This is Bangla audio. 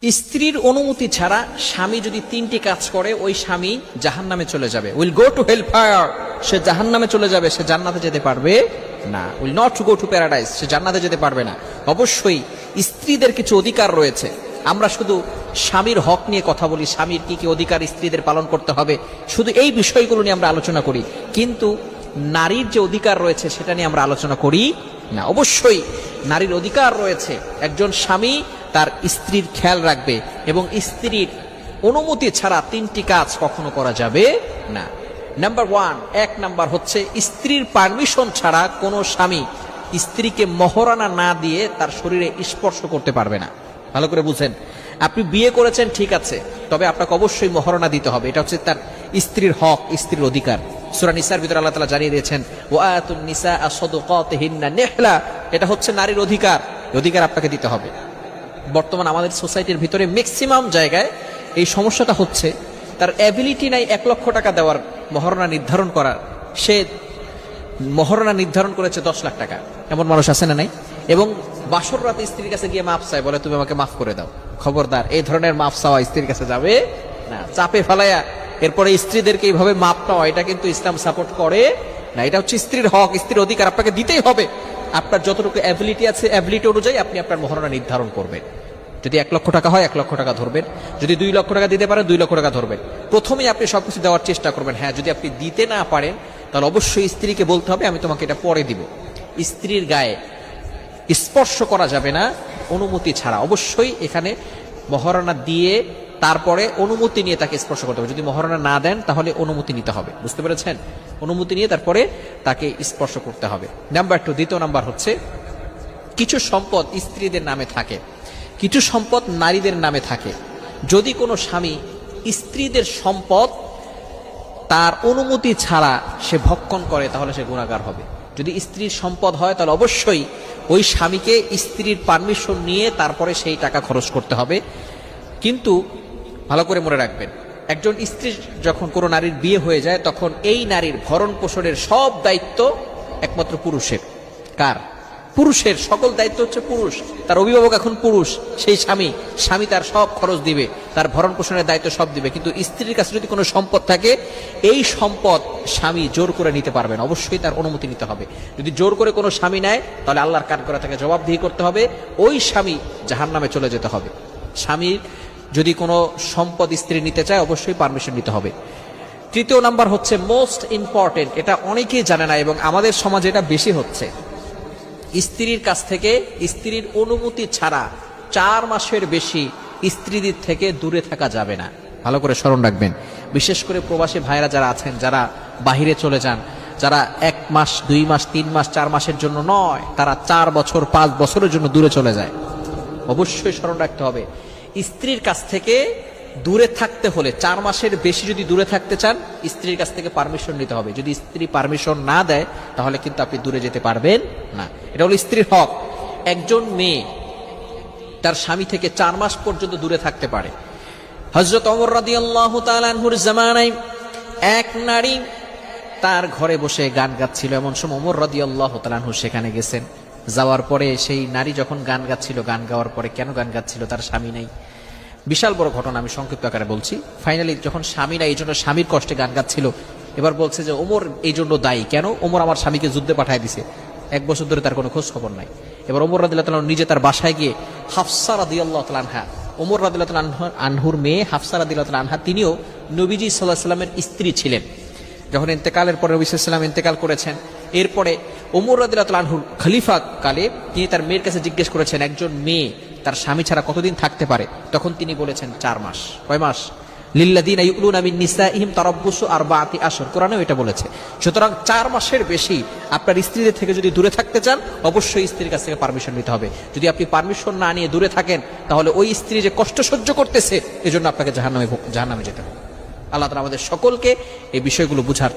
স্ত্রীর অনুমতি ছাড়া স্বামী যদি তিনটি কাজ করে ওই স্বামী জাহান্নামে চলে যাবে। Will go to hell fire, সে জাহান্নামে চলে যাবে, সে জান্নাতে যেতে পারবে না। Will not to go to paradise, সে জান্নাতে যেতে পারবে না। অবশ্যই স্ত্রীদের কিছু অধিকার রয়েছে। আমরা শুধু স্বামীর হক নিয়ে কথা বলি, স্বামীর কি কি অধিকার স্ত্রীদের পালন করতে হবে, শুধু এই বিষয়গুলো নিয়ে আমরা আলোচনা করি, কিন্তু নারীর যে অধিকার রয়েছে সেটা নিয়ে আমরা আলোচনা করি না। অবশ্যই নারীর অধিকার রয়েছে। একজন স্বামী তার স্ত্রীর খেয়াল রাখবে এবং স্ত্রীর অনুমতি ছাড়া তিনটি কাজ কখনো করা যাবে না। নাম্বার ওয়ান, এক নাম্বার হচ্ছে স্ত্রীর পারমিশন ছাড়া কোনো স্বামী স্ত্রীকে মহরানা না দিয়ে তার শরীরে স্পর্শ করতে পারবে না। ভালো করে বুঝেন, আপনি বিয়ে করেছেন ঠিক আছে, তবে আপনাকে অবশ্যই মহরানা দিতে হবে। এটা হচ্ছে তার স্ত্রীর হক, স্ত্রীর অধিকার। সূরা নিসার ভিতরে আল্লাহ তাআলা জানিয়ে দিয়েছেন ওয়াতুন নিসা সাদকাতিহিন্না নিহলা, এটা হচ্ছে নারীর অধিকার। অধিকার আপনাকে দিতে হবে। বর্তমান আমাদের সোসাইটির ভিতরে ম্যাক্সিমাম জায়গায় এই সমস্যাটা হচ্ছে, তার অ্যাবিলিটি নাই 1 লক্ষ টাকা দেওয়ার, মহরণা নির্ধারণ করার, সে মহরণা নির্ধারণ করেছে 10 লাখ টাকা। এমন মানুষ আছে না নাই? এবং বাসর রাতে স্ত্রীর কাছে গিয়ে মাফ চায়, বলে তুমি আমাকে মাফ করে দাও। খবরদার, এই ধরনের মাফ চাওয়া স্ত্রীর কাছে যাবে না। চাপে ফেলায়া এরপরে স্ত্রীদেরকে এইভাবে মাপ পাওয়া, এটা কিন্তু ইসলাম সাপোর্ট করে না। এটা হচ্ছে স্ত্রীর হক, স্ত্রীর অধিকার, আপনাকে দিতেই হবে। আপনার যতটুকু অ্যাবিলিটি আছে, অ্যাবিলিটি অনুযায়ী আপনি আপনার মহরণা নির্ধারণ করবেন। যদি 1 লক্ষ টাকা হয় 1 লক্ষ টাকা ধরবেন, যদি 2 লক্ষ টাকা দিতে পারেন 2 লক্ষ টাকা ধরবেন। প্রথমেই আপনি সবকিছু দেওয়ার চেষ্টা করবেন। হ্যাঁ, যদি আপনি দিতে না পারেন তাহলে অবশ্যই স্ত্রীকে বলতে হবে আমি তোমাকে এটা পরে দিব। স্ত্রীর গায়ে স্পর্শ করা যাবে না অনুমতি ছাড়া। অবশ্যই এখানে মহরণা দিয়ে তারপরে অনুমতি নিয়ে তাকে স্পর্শ করতে হবে। যদি মহরণা না দেন তাহলে অনুমতি নিতে হবে। বুঝতে পেরেছেন? অনুমতি নিয়ে তারপরে তাকে স্পর্শ করতে হবে। নাম্বার 2, দ্বিতীয় নাম্বার হচ্ছে কিছু সম্পদ স্ত্রীদের নামে থাকে, কিছু সম্পদ নারীদের নামে থাকে। যদি কোনো স্বামী স্ত্রীদের সম্পদ তার অনুমতি ছাড়া সে ভক্ষণ করে তাহলে সে গুনাহগার হবে। যদি স্ত্রীর সম্পদ হয় তাহলে অবশ্যই ওই স্বামীকে স্ত্রীর পারমিশন নিয়ে তারপরে সেই টাকা খরচ করতে হবে। কিন্তু ভালো করে মনে রাখবেন, একজন স্ত্রী যখন কোনো নারীর বিয়ে হয়ে যায় তখন এই নারীর ভরণ পোষণের সব দায়িত্ব একমাত্র পুরুষের। কার? পুরুষের। সকল দায়িত্ব হচ্ছে পুরুষ। তার অভিভাবক এখন পুরুষ, সেই স্বামী। স্বামী তার সব খরচ দিবে, তার ভরণ পোষণের দায়িত্ব সব দিবে। কিন্তু স্ত্রীর কাছে যদি কোনো সম্পদ থাকে, এই সম্পদ স্বামী জোর করে নিতে পারবে না, অবশ্যই তার অনুমতি নিতে হবে। যদি জোর করে কোনো স্বামী নেয় তাহলে আল্লাহর কাঠ করে তাকে জবাবদিহি করতে হবে, ওই স্বামী জাহান্নামে চলে যেতে হবে। স্বামীর যদি কোনো সম্পদ স্ত্রী নিতে চায় অবশ্যই পারমিশন নিতে হবে। তৃতীয় নাম্বার হচ্ছে মোস্ট ইম্পর্টেন্ট, এটা অনেকেই জানে না এবং আমাদের সমাজে এটা বেশি হচ্ছে। স্ত্রীর কাছ থেকে স্ত্রীর অনুমতি ছাড়া 4 মাসের বেশি স্ত্রীদের থেকে দূরে থাকা যাবে না। ভালো করে স্মরণ রাখবেন। বিশেষ করে প্রবাসী ভাইরা যারা আছেন, যারা বাহিরে চলে যান, যারা 1 মাস 2 মাস 3 মাস 4 মাসের জন্য নয়, তারা 4 বছর 5 বছরের জন্য দূরে চলে যায়। অবশ্যই স্মরণ রাখতে হবে, স্ত্রীর কাছ থেকে দূরে থাকতে হলে 4 মাসের বেশি যদি দূরে থাকতে চান স্ত্রীর কাছ থেকে পারমিশন নিতে হবে। যদি স্ত্রী পারমিশন না দেয় তাহলে কিন্তু আপনি দূরে যেতে পারবেন না। এটা হলো স্ত্রীর হক। একজন মেয়ে তার স্বামী থেকে 4 মাস পর্যন্ত দূরে থাকতে পারে। হযরত ওমর রাদিয়াল্লাহু তাআলা আনহুর জামানায় এক নারী তার ঘরে বসে গান গাচ্ছিল। এমন সময় ওমর রাদিয়াল্লাহু তাআলা আনহু সেখানে গেছেন। যাওয়ার পরে সেই নারী যখন গান গাচ্ছিল, গান গাওয়ার পরে কেন গান গাচ্ছিল? তার স্বামী নেই। বিশাল বড় ঘটনা, আমি সংক্ষিপ্ত আকারে বলছি। ফাইনালি যখন স্বামী নাই, এই জন্য স্বামীর কষ্টে গান গাচ্ছিল। এবার বলছে যে ওমর এই জন্য দায়ী। কেন? ওমর আমার স্বামীকে যুদ্ধে পাঠিয়ে দিছে, 1 বছর ধরে তার কোনো খোঁজ খবর নাই। এবার ওমর রাদিয়াল্লাহু তাআলা নিজে তার বাসায় গিয়ে হাফসা রাদিয়াল্লাহু তাআলা আনহা, ওমর রাদিয়াল্লাহু তাআলা আনহুর মেয়ে হাফসা রাদিয়াল্লাহু তাআলা আনহা, তিনিও নবীজি সাল্লাল্লাহু আলাইহি ওয়াসাল্লামের স্ত্রী ছিলেন। যখন ইন্তেকালের পরে নবী সাল্লাল্লাহু আলাইহি ওয়াসাল্লাম ইন্তেকাল করেছেন, এরপরে ওমর রাদিয়াল্লাহু তাআলা আনহুর খলিফা কালে তিনি তার মেয়ের কাছে জিজ্ঞেস করেছেন একজন মেয়ে তার স্বামী ছাড়া কতদিন থাকতে পারে? তখন তিনি বলেছেন 4 মাস। কয় মাস? লিল্লাযিনা ইউলুনা মিন নিসাইহিম তারাব্বুসু 4 আশহুর, কোরআনেও এটা বলেছে। সুতরাং 4 মাসের বেশি আপনার স্ত্রীদের থেকে যদি দূরে থাকতে চান অবশ্যই স্ত্রীর কাছ থেকে পারমিশন নিতে হবে। যদি আপনি পারমিশন না নিয়ে দূরে থাকেন তাহলে ওই স্ত্রী যে কষ্ট সহ্য করতেছে এজন্য আপনাকে জাহান্নামে যেতে হবে। আল্লাহ তাআলা আমাদের সকলকে এই বিষয়গুলো বুঝার